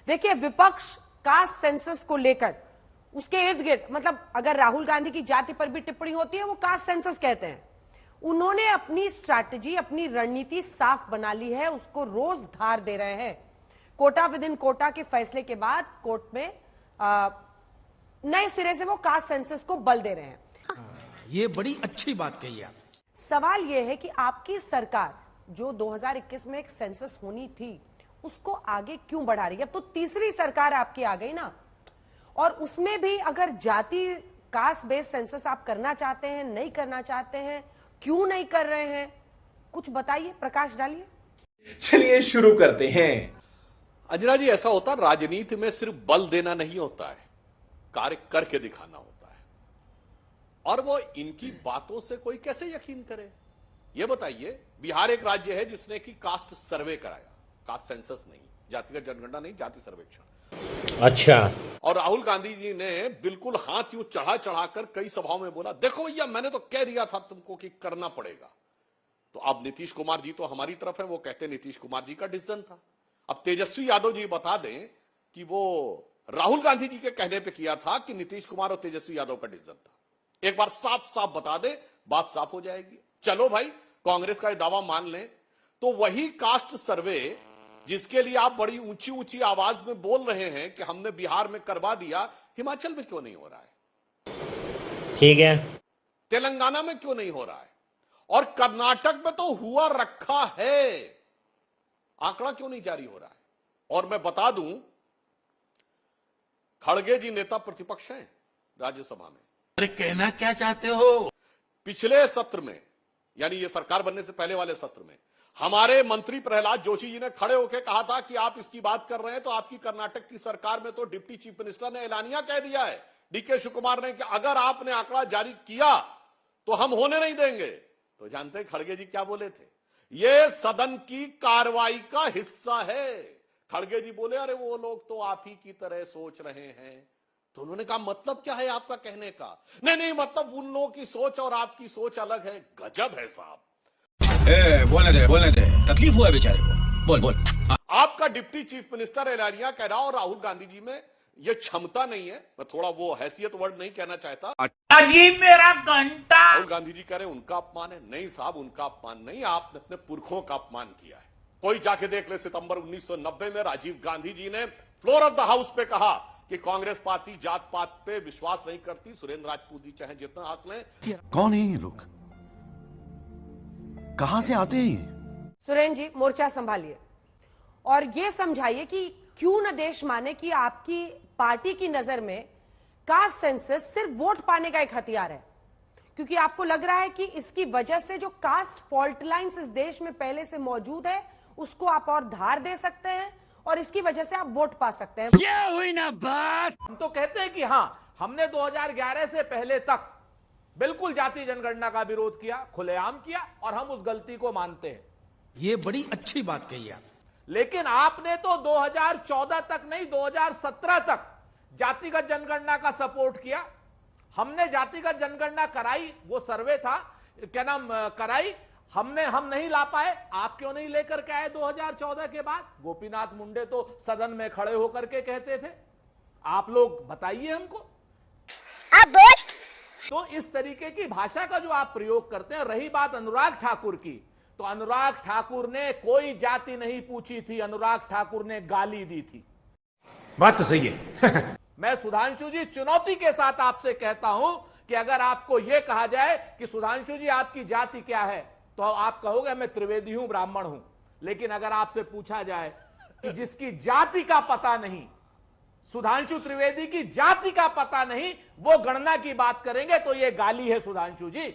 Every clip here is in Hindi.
देखिए, विपक्ष कास्ट सेंसस को लेकर उसके इर्द गिर्द, मतलब अगर राहुल गांधी की जाति पर भी टिप्पणी होती है वो कास्ट सेंसस कहते हैं। उन्होंने अपनी स्ट्रैटेजी, अपनी रणनीति साफ बना ली है, उसको रोज धार दे रहे हैं। कोटा विद इन कोटा के फैसले के बाद कोर्ट में नए सिरे से वो कास्ट सेंसस को बल दे रहे हैं। ये बड़ी अच्छी बात कही आप। सवाल यह है कि आपकी सरकार जो 2021 में एक सेंसस होनी थी उसको आगे क्यों बढ़ा रही है? अब तो तीसरी सरकार आपकी आ गई ना, और उसमें भी अगर जाति कास्ट बेस्ड सेंसस आप करना चाहते हैं, नहीं करना चाहते हैं, क्यों नहीं कर रहे हैं, कुछ बताइए, प्रकाश डालिए। चलिए शुरू करते हैं। अंजना जी, ऐसा होता राजनीति में सिर्फ बल देना नहीं होता है, कार्य करके दिखाना होता है। और वो इनकी बातों से कोई कैसे यकीन करे? ये बताइए, बिहार एक राज्य है जिसने की कास्ट सर्वे कराया, कास्ट सेंसस नहीं, जातिगत जनगणना नहीं, जाति सर्वेक्षण। अच्छा। और राहुल गांधी जी ने बिल्कुल हाथ यूं चढ़ा चढ़ाकर कई सभाओं में बोला, देखो भैया मैंने तो कह दिया था तुमको कि करना पड़ेगा। तो अब नीतीश कुमार जी तो हमारी तरफ है, वो कहते नीतीश कुमार जी का डिसीजन था। अब तेजस्वी यादव जी बता दें कि वो राहुल गांधी जी के कहने पे किया था कि नीतीश कुमार और तेजस्वी यादव का डिसीजन था। एक बार साफ साफ बता दे, बात साफ हो जाएगी। चलो भाई, कांग्रेस का दावा मान लें तो वही कास्ट सर्वे जिसके लिए आप बड़ी ऊंची ऊंची आवाज में बोल रहे हैं कि हमने बिहार में करवा दिया, हिमाचल में क्यों नहीं हो रहा है? ठीक है। तेलंगाना में क्यों नहीं हो रहा है? और कर्नाटक में तो हुआ रखा है, आंकड़ा क्यों नहीं जारी हो रहा है? और मैं बता दूं, खड़गे जी नेता प्रतिपक्ष हैं राज्यसभा में। अरे कहना क्या चाहते हो? पिछले सत्र में, यानी ये सरकार बनने से पहले वाले सत्र में, हमारे मंत्री प्रहलाद जोशी जी ने खड़े होकर कहा था कि आप इसकी बात कर रहे हैं तो आपकी कर्नाटक की सरकार में तो डिप्टी चीफ मिनिस्टर ने एलानिया कह दिया है, डीके शिव कुमार ने, कि अगर आपने आंकड़ा जारी किया तो हम होने नहीं देंगे। तो जानते हैं खड़गे जी क्या बोले थे? ये सदन की कार्रवाई का हिस्सा है। खड़गे जी बोले, अरे वो लोग तो आप ही की तरह सोच रहे हैं। तो उन्होंने कहा, मतलब क्या है आपका कहने का? नहीं, मतलब उन लोगों की सोच और आपकी सोच अलग है। गजब है साहब। बोलने दे, तकलीफ हुआ है बेचारे को। बोल। आपका डिप्टी चीफ मिनिस्टर एलानिया कह रहा, और राहुल गांधी जी में ये क्षमता नहीं है, मैं थोड़ा वो हैसियत वर्ड नहीं कहना चाहता। अजी मेरा घंटा। राहुल गांधी जी कह रहे उनका अपमान है। नहीं साहब, उनका अपमान नहीं, आपने अपने पुरखों का अपमान किया है। कोई जाके देख ले, सितंबर 1990 में राजीव गांधी जी ने फ्लोर ऑफ द हाउस पे कहा कि कांग्रेस पार्टी जात पात पे विश्वास नहीं करती, सुरेंद्र राजपूत जी चाहे जितना हासिल है। कौन है ये लोग, कहां से आते हैं? सुरेंद्र जी, मोर्चा संभालिए और ये समझाइए कि क्यों न देश माने कि आपकी पार्टी की नजर में कास्ट सेंसस सिर्फ वोट पाने का एक हथियार है, क्योंकि आपको लग रहा है कि इसकी वजह से जो कास्ट फॉल्ट लाइन्स इस देश में पहले से मौजूद है उसको आप और धार दे सकते हैं और इसकी वजह से आप वोट पा सकते हैं। ये हुई ना बात। हम तो कहते हैं कि हाँ, हमने 2011 से पहले तक बिल्कुल जाति जनगणना का विरोध किया, खुलेआम किया, और हम उस गलती को मानते हैं। ये बड़ी अच्छी बात कही आप। लेकिन आपने तो 2014 तक नहीं, 2017 तक जातिगत जनगणना का सपोर्ट किया। हमने जातिगत जनगणना कराई, वो सर्वे था, क्या नाम, कराई, हम नहीं ला पाए। आप क्यों नहीं लेकर के आए 2014 के बाद? गोपीनाथ मुंडे तो सदन में खड़े होकर के कहते थे। आप लोग बताइए हमको। अब बोल। तो इस तरीके की भाषा का जो आप प्रयोग करते हैं। रही बात अनुराग ठाकुर की, तो अनुराग ठाकुर ने कोई जाति नहीं पूछी थी, अनुराग ठाकुर ने गाली दी थी। बात तो सही है। मैं सुधांशु जी चुनौती के साथ आपसे कहता हूं कि अगर आपको यह कहा जाए कि सुधांशु जी आपकी जाति क्या है, तो आप कहोगे मैं त्रिवेदी हूं, ब्राह्मण हूं। लेकिन अगर आपसे पूछा जाए कि जिसकी जाति का पता नहीं, सुधांशु त्रिवेदी की जाति का पता नहीं, वो गणना की बात करेंगे, तो ये गाली है सुधांशु जी।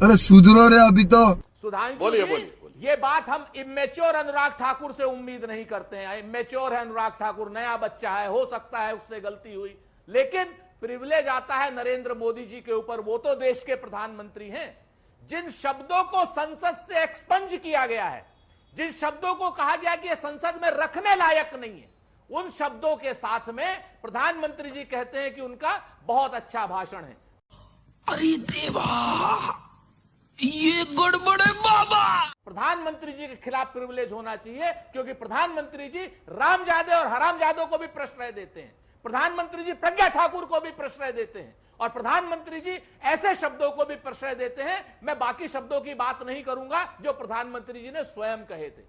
अरे सुधरो रे अभी तो। सुधांशु जी, ये बात हम इमेच्योर अनुराग ठाकुर से उम्मीद नहीं करते हैं। इमेच्योर है अनुराग ठाकुर, नया बच्चा है, हो सकता है उससे गलती हुई, लेकिन प्रिविलेज आता है नरेंद्र मोदी जी के ऊपर। वो तो देश के प्रधानमंत्री हैं। जिन शब्दों को संसद से एक्सपंज किया गया है, जिन शब्दों को कहा गया कि ये संसद में रखने लायक नहीं है, उन शब्दों के साथ में प्रधानमंत्री जी कहते हैं कि उनका बहुत अच्छा भाषण है। अरे देवा, ये गड़बड़ है बाबा। प्रधानमंत्री जी के खिलाफ प्रिविलेज होना चाहिए, क्योंकि प्रधानमंत्री जी रामजादे और हरामजादों को भी प्रश्रय देते हैं, प्रधानमंत्री जी प्रज्ञा ठाकुर को भी प्रश्रय देते हैं, और प्रधानमंत्री जी ऐसे शब्दों को भी प्रश्रय देते हैं। मैं बाकी शब्दों की बात नहीं करूंगा जो प्रधानमंत्री जी ने स्वयं कहे थे।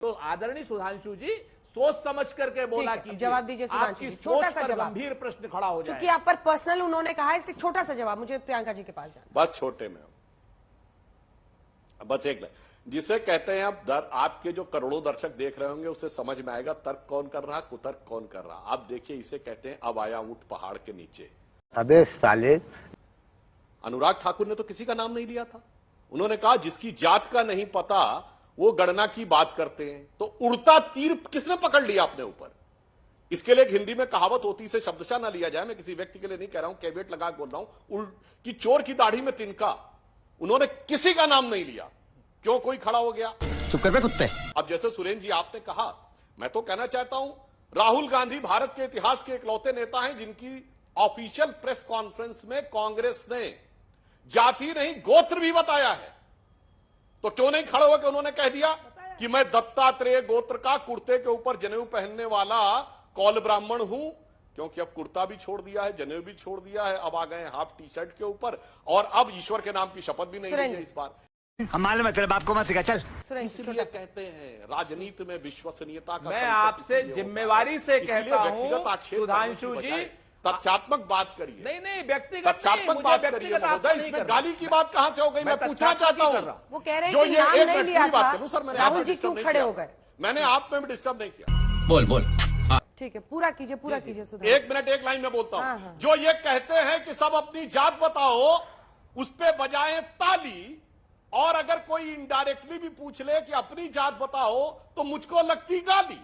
तो आदरणीय सुधांशु जी, सोच समझ करके बोला कीजिए। जवाब दीजिए सुधांशु आपकी जी, छोटा सोच सा पर जवाब। गंभीर प्रश्न खड़ा हो जाए। क्योंकि आप पर पर्सनल उन्होंने कहा है, इसलिए छोटा सा जवाब मुझे प्रियंका जी के पास जाना। बात छोटे में बस एक जिसे कहते हैं अब आपके जो करोड़ों दर्शक देख रहे होंगे उसे समझ में आएगा तर्क कौन कर रहा, कुतर्क कौन कर रहा। आप देखिए, इसे कहते हैं अब आया ऊंट पहाड़ के नीचे। अबे साले, अनुराग ठाकुर ने तो किसी का नाम नहीं लिया था। उन्होंने कहा जिसकी जात का नहीं पता वो गणना की बात करते हैं। तो उड़ता तीर किसने पकड़ लिया अपने ऊपर? इसके लिए एक हिंदी में कहावत होती, से शब्दशः ना लिया जाए, मैं किसी व्यक्ति के लिए नहीं कह रहा हूं, कैविएट लगा बोल रहा हूं, कि चोर की दाढ़ी में तिनका। उन्होंने किसी का नाम नहीं लिया, क्यों? कोई खड़ा हो गया। चुप कर बे कुत्ते। अब जैसे सुरेंद्र जी आपने कहा, मैं तो कहना चाहता हूं, राहुल गांधी भारत के इतिहास के इकलौते नेता हैं जिनकी ऑफिशियल प्रेस कॉन्फ्रेंस में कांग्रेस ने जाति नहीं गोत्र भी बताया है। तो क्यों नहीं खड़े होकर उन्होंने कह दिया कि मैं दत्तात्रेय गोत्र का कुर्ते के ऊपर जनेऊ पहनने वाला कौल ब्राह्मण हूं? क्योंकि अब कुर्ता भी छोड़ दिया है, जनेऊ भी छोड़ दिया है, अब आ गए हाफ टी शर्ट के ऊपर, और अब ईश्वर के नाम की शपथ भी नहीं ली है इस बार। हम मालूम है तेरे बाप को मत सिखा, चल। इसलिए कहते हैं राजनीति में विश्वसनीयता का मैं संकट आपसे इसलिए होता है। जिम्मेवारी से इसलिए कहता हूं, व्यक्तिगत आक्षेप सुधांशु करने की जी, बजाय तथ्यात्मक बात करिए। नहीं व्यक्तिगत तथ्यात्मक बात करिए महोदय। इसमें गाली की बात कहां से हो गई? मैं पूछना चाहता हूं। वो कह रहे जो हैं कि ये नाम एक नहीं मिनट लिया की बात था, करूं सर, मैंने राहुल आप जी डिस्टर्ब क्यों नहीं खड़े किया। हो गए? मैंने आप में भी डिस्टर्ब नहीं किया। बोल बोल। ठीक है, पूरा कीजिए सुधांशु। एक मिनट, एक लाइन में बोलता हूं। हाँ। जो ये कहते हैं कि सब अपनी जात बताओ, उस पे बजाएं ताली, और अगर कोई इनडायरेक्टली भी पूछ ले कि अपनी जात बताओ तो मुझको लगती गाली।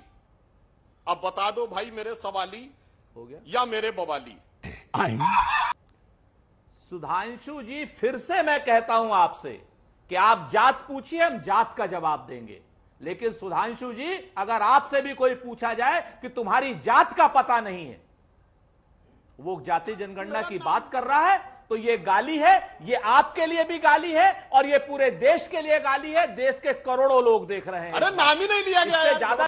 अब बता दो भाई, मेरे सवाली हो गया या मेरे बवाली? सुधांशु जी, फिर से मैं कहता हूं आपसे कि आप जात पूछिए, हम जात का जवाब देंगे। लेकिन सुधांशु जी, अगर आपसे भी कोई पूछा जाए कि तुम्हारी जात का पता नहीं है, वो जाति जनगणना की बात कर रहा है, तो ये गाली है। ये आपके लिए भी गाली है और ये पूरे देश के लिए गाली है। देश के करोड़ों लोग देख रहे हैं। अरे नाम ही नहीं लिया गया इससे है। ज्यादा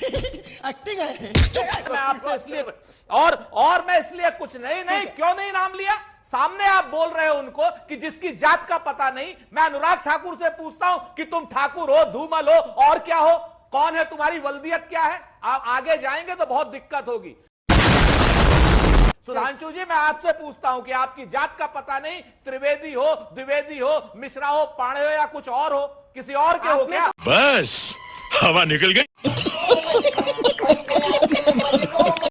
मैं आपसे इसलिए और मैं इसलिए कुछ नहीं क्यों नहीं नाम लिया? सामने आप बोल रहे हो उनको कि जिसकी जात का पता नहीं। मैं अनुराग ठाकुर से पूछता हूं कि तुम ठाकुर हो, धूमल हो, और क्या हो? कौन है? तुम्हारी वल्दियत क्या है? आप आगे जाएंगे तो बहुत दिक्कत होगी। सुधांशु जी, मैं आपसे पूछता हूं कि आपकी जात का पता नहीं, त्रिवेदी हो, द्विवेदी हो, मिश्रा हो, पाणे हो, या कुछ और हो, किसी और के हो क्या? बस हवा निकल गई।